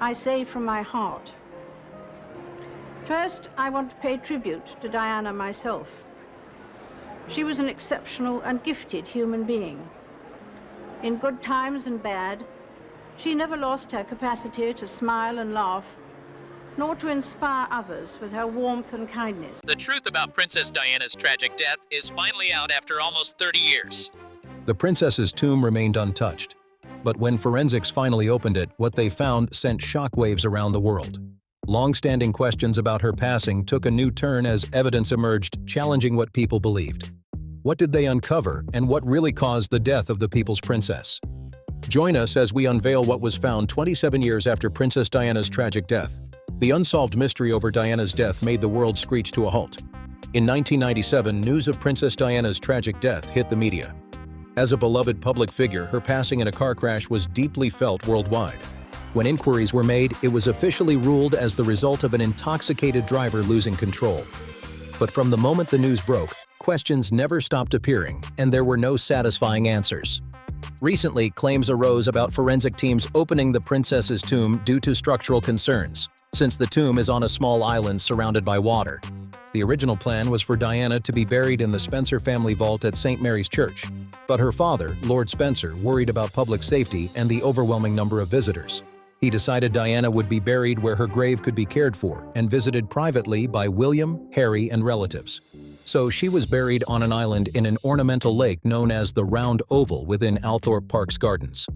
I say from my heart. First, I want to pay tribute to Diana myself. She was an exceptional and gifted human being. In good times and bad, she never lost her capacity to smile and laugh, nor to inspire others with her warmth and kindness. The truth about Princess Diana's tragic death is finally out after almost 30 years. The princess's tomb remained untouched, but when forensics finally opened it, what they found sent shockwaves around the world. Long-standing questions about her passing took a new turn as evidence emerged challenging what people believed. What did they uncover, and what really caused the death of the people's princess? Join us as we unveil what was found 27 years after Princess Diana's tragic death. The unsolved mystery over Diana's death made the world screech to a halt. In 1997, news of Princess Diana's tragic death hit the media. As a beloved public figure, her passing in a car crash was deeply felt worldwide. When inquiries were made, it was officially ruled as the result of an intoxicated driver losing control. But from the moment the news broke, questions never stopped appearing, and there were no satisfying answers. Recently, claims arose about forensic teams opening the princess's tomb due to structural concerns, since the tomb is on a small island surrounded by water. The original plan was for Diana to be buried in the Spencer family vault at St. Mary's Church, but her father, Lord Spencer, worried about public safety and the overwhelming number of visitors. He decided Diana would be buried where her grave could be cared for and visited privately by William, Harry, and relatives. So she was buried on an island in an ornamental lake known as the Round Oval within Althorpe Park's gardens.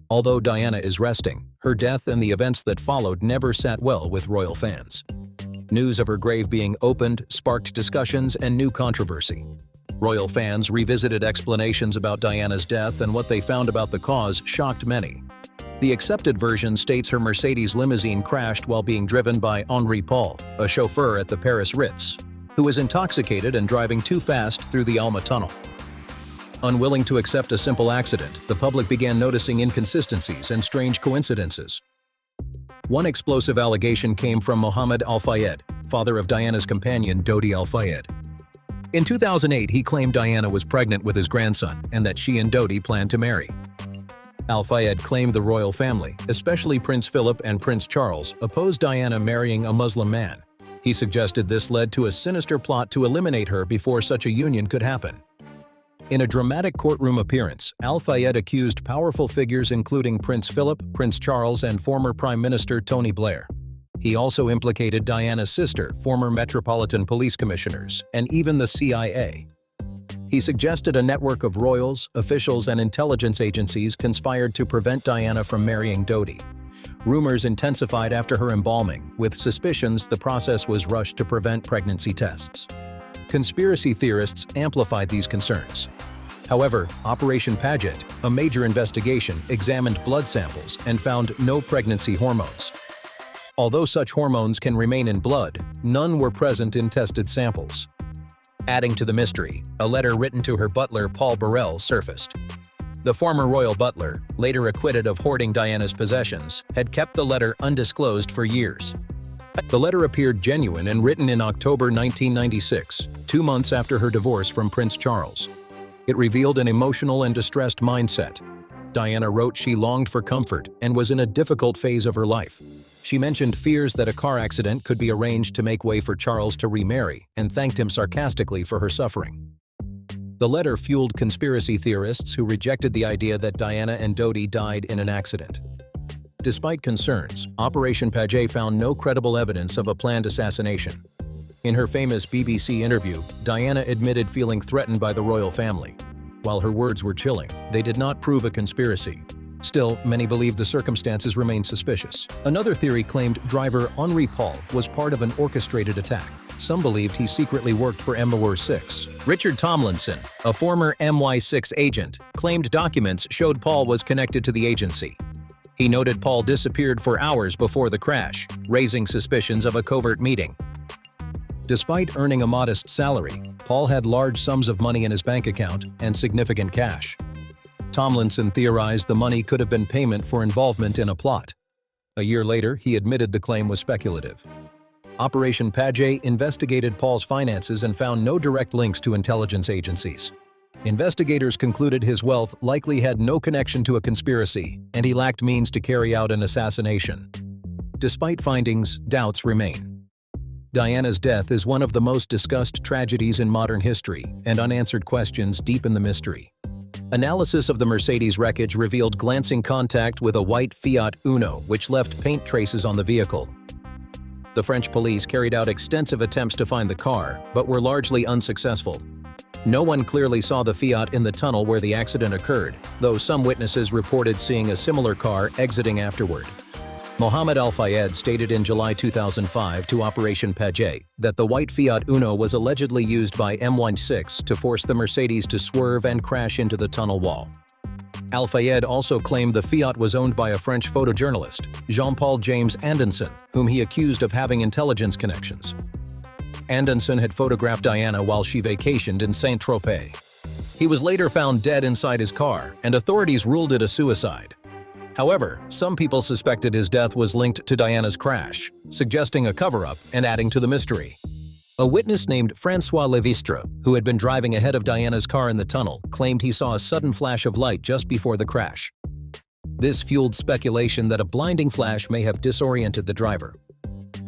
Although Diana is resting, her death and the events that followed never sat well with royal fans. News of her grave being opened sparked discussions and new controversy. Royal fans revisited explanations about Diana's death, and what they found about the cause shocked many. The accepted version states her Mercedes limousine crashed while being driven by Henri Paul, a chauffeur at the Paris Ritz, who was intoxicated and driving too fast through the Alma Tunnel. Unwilling to accept a simple accident, the public began noticing inconsistencies and strange coincidences. One explosive allegation came from Mohammed Al-Fayed, father of Diana's companion Dodi Al-Fayed. In 2008, he claimed Diana was pregnant with his grandson and that she and Dodi planned to marry. Al-Fayed claimed the royal family, especially Prince Philip and Prince Charles, opposed Diana marrying a Muslim man. He suggested this led to a sinister plot to eliminate her before such a union could happen. In a dramatic courtroom appearance, Al-Fayed accused powerful figures including Prince Philip, Prince Charles, and former Prime Minister Tony Blair. He also implicated Diana's sister, former Metropolitan Police Commissioners, and even the CIA. He suggested a network of royals, officials, and intelligence agencies conspired to prevent Diana from marrying Dodi. Rumors intensified after her embalming, with suspicions the process was rushed to prevent pregnancy tests. Conspiracy theorists amplified these concerns. However, Operation Paget, a major investigation, examined blood samples and found no pregnancy hormones. Although such hormones can remain in blood, none were present in tested samples. Adding to the mystery, a letter written to her butler Paul Burrell surfaced. The former royal butler, later acquitted of hoarding Diana's possessions, had kept the letter undisclosed for years. The letter appeared genuine and written in October 1996, 2 months after her divorce from Prince Charles. It revealed an emotional and distressed mindset. Diana wrote she longed for comfort and was in a difficult phase of her life. She mentioned fears that a car accident could be arranged to make way for Charles to remarry, and thanked him sarcastically for her suffering. The letter fueled conspiracy theorists who rejected the idea that Diana and Dodi died in an accident. Despite concerns, Operation Paget found no credible evidence of a planned assassination. In her famous BBC interview, Diana admitted feeling threatened by the royal family. While her words were chilling, they did not prove a conspiracy. Still, many believe the circumstances remain suspicious. Another theory claimed driver Henri Paul was part of an orchestrated attack. Some believed he secretly worked for MI6. Richard Tomlinson, a former MI6 agent, claimed documents showed Paul was connected to the agency. He noted Paul disappeared for hours before the crash, raising suspicions of a covert meeting. Despite earning a modest salary, Paul had large sums of money in his bank account and significant cash. Tomlinson theorized the money could have been payment for involvement in a plot. A year later, he admitted the claim was speculative. Operation Paget investigated Paul's finances and found no direct links to intelligence agencies. Investigators concluded his wealth likely had no connection to a conspiracy, and he lacked means to carry out an assassination. despite findings, doubts remain. Diana's death is one of the most discussed tragedies in modern history, and unanswered questions deepen the mystery. Analysis of the Mercedes wreckage revealed glancing contact with a white Fiat Uno, which left paint traces on the vehicle. The French police carried out extensive attempts to find the car, but were largely unsuccessful. No one clearly saw the Fiat in the tunnel where the accident occurred, though some witnesses reported seeing a similar car exiting afterward. Mohammed Al-Fayed stated in July 2005 to Operation Paget that the white Fiat Uno was allegedly used by M16 to force the Mercedes to swerve and crash into the tunnel wall. Al-Fayed also claimed the Fiat was owned by a French photojournalist, Jean-Paul James Andanson, whom he accused of having intelligence connections. Andanson had photographed Diana while she vacationed in Saint-Tropez. He was later found dead inside his car, and authorities ruled it a suicide. However, some people suspected his death was linked to Diana's crash, suggesting a cover-up and adding to the mystery. A witness named François Levistre, who had been driving ahead of Diana's car in the tunnel, claimed he saw a sudden flash of light just before the crash. This fueled speculation that a blinding flash may have disoriented the driver.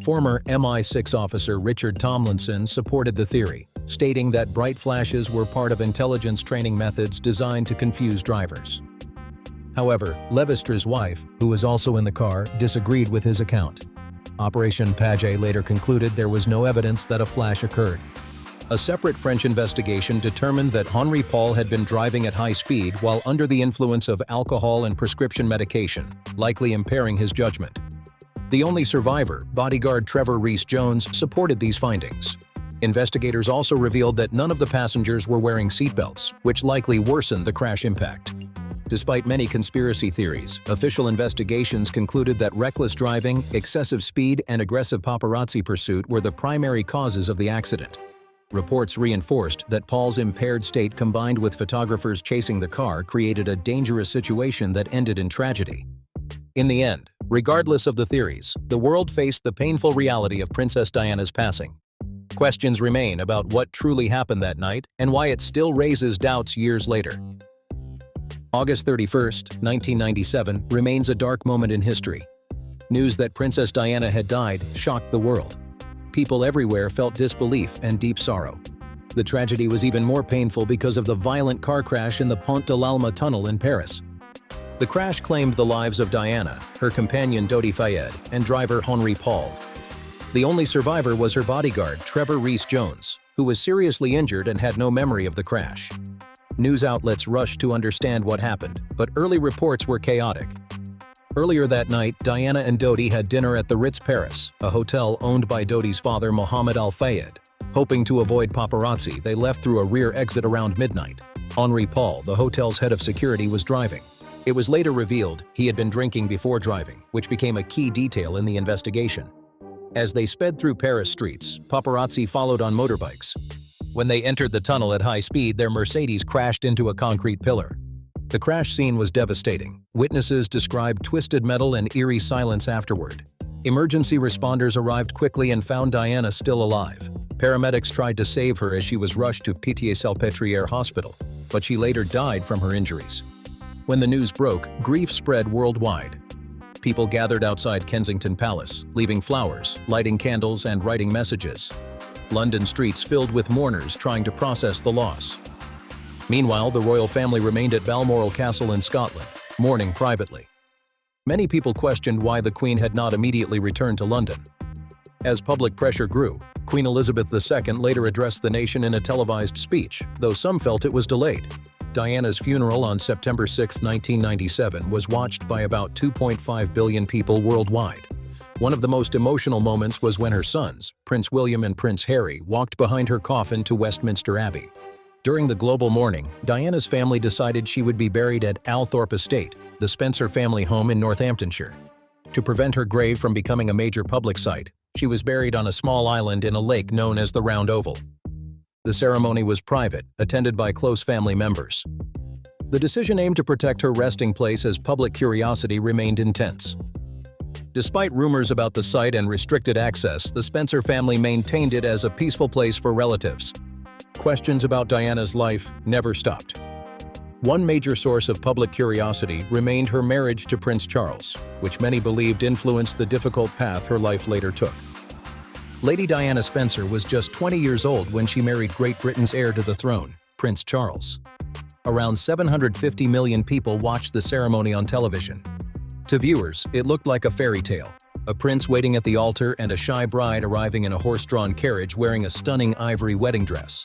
Former MI6 officer Richard Tomlinson supported the theory, stating that bright flashes were part of intelligence training methods designed to confuse drivers. However, Levistre's wife, who was also in the car, disagreed with his account. Operation Paget later concluded there was no evidence that a flash occurred. A separate French investigation determined that Henri Paul had been driving at high speed while under the influence of alcohol and prescription medication, likely impairing his judgment. The only survivor, bodyguard Trevor Rees-Jones, supported these findings. Investigators also revealed that none of the passengers were wearing seatbelts, which likely worsened the crash impact. Despite many conspiracy theories, official investigations concluded that reckless driving, excessive speed, and aggressive paparazzi pursuit were the primary causes of the accident. Reports reinforced that Paul's impaired state combined with photographers chasing the car created a dangerous situation that ended in tragedy. In the end, regardless of the theories, the world faced the painful reality of Princess Diana's passing. Questions remain about what truly happened that night and why it still raises doubts years later. August 31, 1997, remains a dark moment in history. News that Princess Diana had died shocked the world. People everywhere felt disbelief and deep sorrow. The tragedy was even more painful because of the violent car crash in the Pont de l'Alma tunnel in Paris. The crash claimed the lives of Diana, her companion Dodi Fayed, and driver Henri Paul. The only survivor was her bodyguard, Trevor Rees-Jones, who was seriously injured and had no memory of the crash. News outlets rushed to understand what happened, but early reports were chaotic. Earlier that night, Diana and Dodi had dinner at the Ritz Paris, a hotel owned by Dodi's father Mohammed Al-Fayed. Hoping to avoid paparazzi, they left through a rear exit around midnight. Henri Paul, the hotel's head of security, was driving. It was later revealed he had been drinking before driving, which became a key detail in the investigation. As they sped through Paris streets, paparazzi followed on motorbikes. When they entered the tunnel at high speed, their Mercedes crashed into a concrete pillar. The crash scene was devastating. Witnesses described twisted metal and eerie silence afterward. Emergency responders arrived quickly and found Diana still alive. Paramedics tried to save her as she was rushed to Pitié-Salpêtrière Hospital, but she later died from her injuries. When the news broke, grief spread worldwide. People gathered outside Kensington Palace, leaving flowers, lighting candles, and writing messages. London streets filled with mourners trying to process the loss. Meanwhile, the royal family remained at Balmoral Castle in Scotland, mourning privately. Many people questioned why the Queen had not immediately returned to London. As public pressure grew, Queen Elizabeth II later addressed the nation in a televised speech, though some felt it was delayed. Diana's funeral on September 6, 1997 was watched by about 2.5 billion people worldwide. One of the most emotional moments was when her sons, Prince William and Prince Harry, walked behind her coffin to Westminster Abbey. During the global mourning, Diana's family decided she would be buried at Althorpe Estate, the Spencer family home in Northamptonshire. To prevent her grave from becoming a major public site, she was buried on a small island in a lake known as the Round Oval. The ceremony was private, attended by close family members. The decision aimed to protect her resting place as public curiosity remained intense. Despite rumors about the site and restricted access, the Spencer family maintained it as a peaceful place for relatives. Questions about Diana's life never stopped. One major source of public curiosity remained her marriage to Prince Charles, which many believed influenced the difficult path her life later took. Lady Diana Spencer was just 20 years old when she married Great Britain's heir to the throne, Prince Charles. Around 750 million people watched the ceremony on television. To viewers, it looked like a fairy tale, a prince waiting at the altar and a shy bride arriving in a horse-drawn carriage wearing a stunning ivory wedding dress.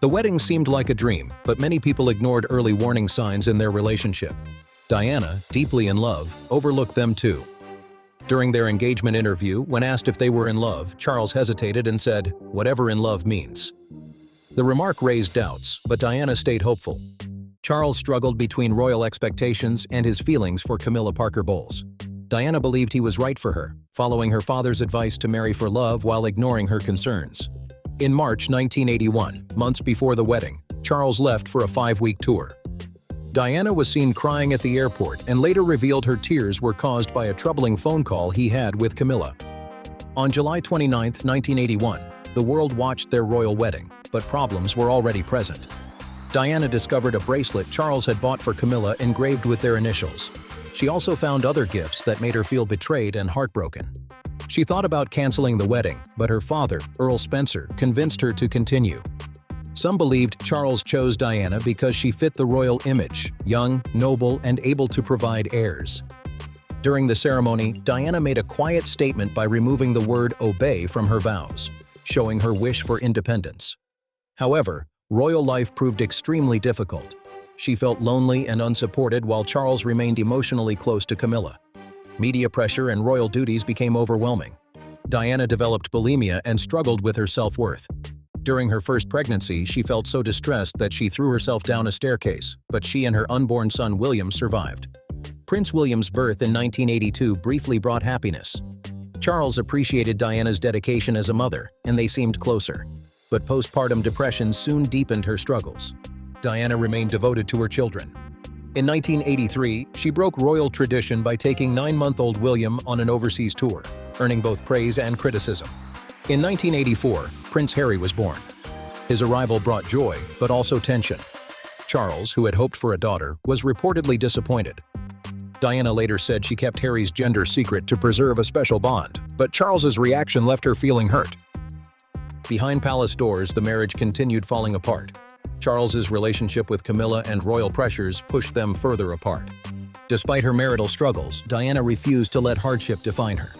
The wedding seemed like a dream, but many people ignored early warning signs in their relationship. Diana, deeply in love, overlooked them too. During their engagement interview, when asked if they were in love, Charles hesitated and said, "Whatever in love means." The remark raised doubts, but Diana stayed hopeful. Charles struggled between royal expectations and his feelings for Camilla Parker Bowles. Diana believed he was right for her, following her father's advice to marry for love while ignoring her concerns. In March 1981, months before the wedding, Charles left for a 5-week tour. Diana was seen crying at the airport and later revealed her tears were caused by a troubling phone call he had with Camilla. On July 29, 1981, the world watched their royal wedding, but problems were already present. Diana discovered a bracelet Charles had bought for Camilla engraved with their initials. She also found other gifts that made her feel betrayed and heartbroken. She thought about canceling the wedding, but her father, Earl Spencer, convinced her to continue. Some believed Charles chose Diana because she fit the royal image, young, noble, and able to provide heirs. During the ceremony, Diana made a quiet statement by removing the word obey from her vows, showing her wish for independence. However, royal life proved extremely difficult. She felt lonely and unsupported while Charles remained emotionally close to Camilla. Media pressure and royal duties became overwhelming. Diana developed bulimia and struggled with her self-worth. During her first pregnancy, she felt so distressed that she threw herself down a staircase, but she and her unborn son William survived. Prince William's birth in 1982 briefly brought happiness. Charles appreciated Diana's dedication as a mother, and they seemed closer. But postpartum depression soon deepened her struggles. Diana remained devoted to her children. In 1983, she broke royal tradition by taking 9-month-old William on an overseas tour, earning both praise and criticism. In 1984, Prince Harry was born. His arrival brought joy, but also tension. Charles, who had hoped for a daughter, was reportedly disappointed. Diana later said she kept Harry's gender secret to preserve a special bond, but Charles's reaction left her feeling hurt. Behind palace doors, the marriage continued falling apart. Charles's relationship with Camilla and royal pressures pushed them further apart. Despite her marital struggles, Diana refused to let hardship define her.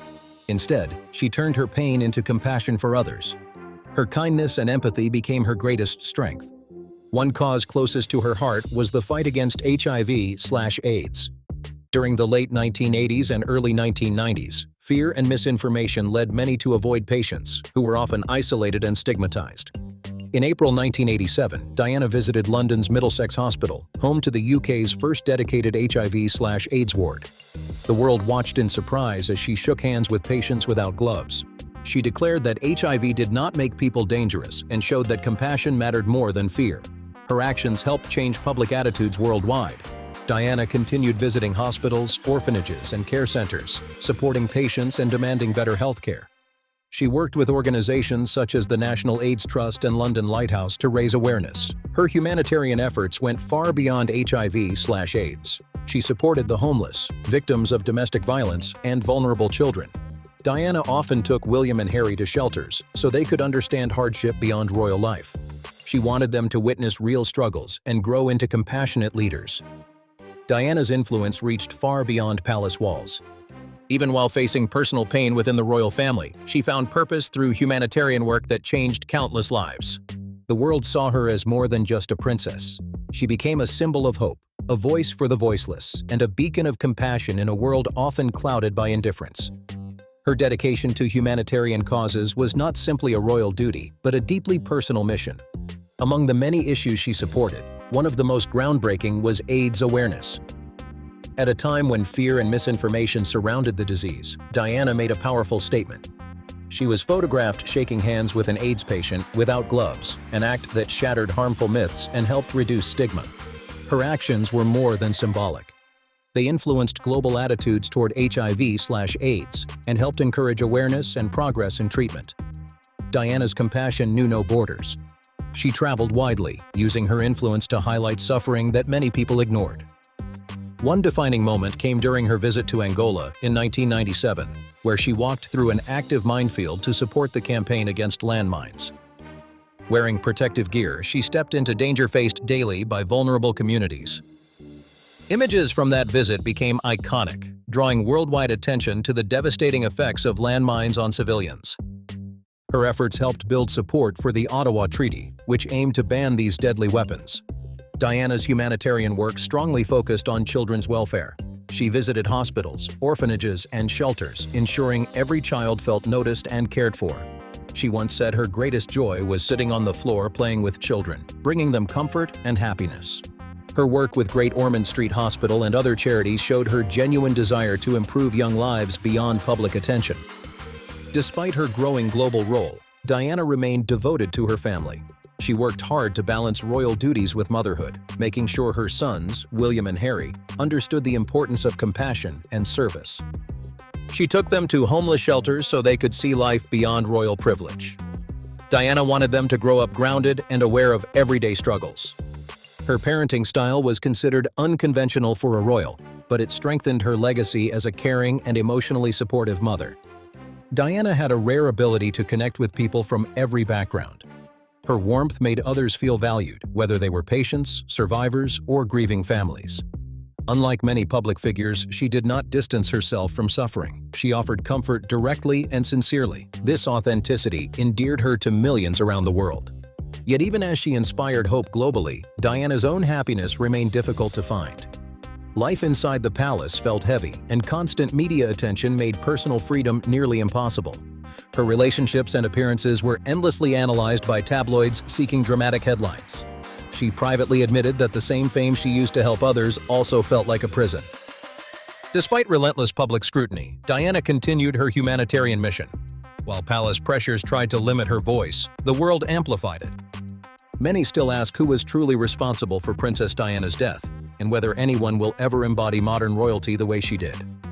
Instead, she turned her pain into compassion for others. Her kindness and empathy became her greatest strength. One cause closest to her heart was the fight against HIV/AIDS. During the late 1980s and early 1990s, fear and misinformation led many to avoid patients, who were often isolated and stigmatized. In April 1987, Diana visited London's Middlesex Hospital, home to the UK's first dedicated HIV/AIDS ward. The world watched in surprise as she shook hands with patients without gloves. She declared that HIV did not make people dangerous and showed that compassion mattered more than fear. Her actions helped change public attitudes worldwide. Diana continued visiting hospitals, orphanages, and care centers, supporting patients and demanding better health care. She worked with organizations such as the National AIDS Trust and London Lighthouse to raise awareness. Her humanitarian efforts went far beyond HIV/AIDS. She supported the homeless, victims of domestic violence, and vulnerable children. Diana often took William and Harry to shelters so they could understand hardship beyond royal life. She wanted them to witness real struggles and grow into compassionate leaders. Diana's influence reached far beyond palace walls. Even while facing personal pain within the royal family, she found purpose through humanitarian work that changed countless lives. The world saw her as more than just a princess. She became a symbol of hope, a voice for the voiceless, and a beacon of compassion in a world often clouded by indifference. Her dedication to humanitarian causes was not simply a royal duty, but a deeply personal mission. Among the many issues she supported, one of the most groundbreaking was AIDS awareness. At a time when fear and misinformation surrounded the disease, Diana made a powerful statement. She was photographed shaking hands with an AIDS patient without gloves, an act that shattered harmful myths and helped reduce stigma. Her actions were more than symbolic. They influenced global attitudes toward HIV/AIDS and helped encourage awareness and progress in treatment. Diana's compassion knew no borders. She traveled widely, using her influence to highlight suffering that many people ignored. One defining moment came during her visit to Angola in 1997, where she walked through an active minefield to support the campaign against landmines. Wearing protective gear, she stepped into danger faced daily by vulnerable communities. Images from that visit became iconic, drawing worldwide attention to the devastating effects of landmines on civilians. Her efforts helped build support for the Ottawa Treaty, which aimed to ban these deadly weapons. Diana's humanitarian work strongly focused on children's welfare. She visited hospitals, orphanages, and shelters, ensuring every child felt noticed and cared for. She once said her greatest joy was sitting on the floor playing with children, bringing them comfort and happiness. Her work with Great Ormond Street Hospital and other charities showed her genuine desire to improve young lives beyond public attention. Despite her growing global role, Diana remained devoted to her family. She worked hard to balance royal duties with motherhood, making sure her sons, William and Harry, understood the importance of compassion and service. She took them to homeless shelters so they could see life beyond royal privilege. Diana wanted them to grow up grounded and aware of everyday struggles. Her parenting style was considered unconventional for a royal, but it strengthened her legacy as a caring and emotionally supportive mother. Diana had a rare ability to connect with people from every background. Her warmth made others feel valued, whether they were patients, survivors, or grieving families. Unlike many public figures, she did not distance herself from suffering. She offered comfort directly and sincerely. This authenticity endeared her to millions around the world. Yet even as she inspired hope globally, Diana's own happiness remained difficult to find. Life inside the palace felt heavy, and constant media attention made personal freedom nearly impossible. Her relationships and appearances were endlessly analyzed by tabloids seeking dramatic headlines. She privately admitted that the same fame she used to help others also felt like a prison. Despite relentless public scrutiny, Diana continued her humanitarian mission. While palace pressures tried to limit her voice, the world amplified it. Many still ask who was truly responsible for Princess Diana's death, and whether anyone will ever embody modern royalty the way she did.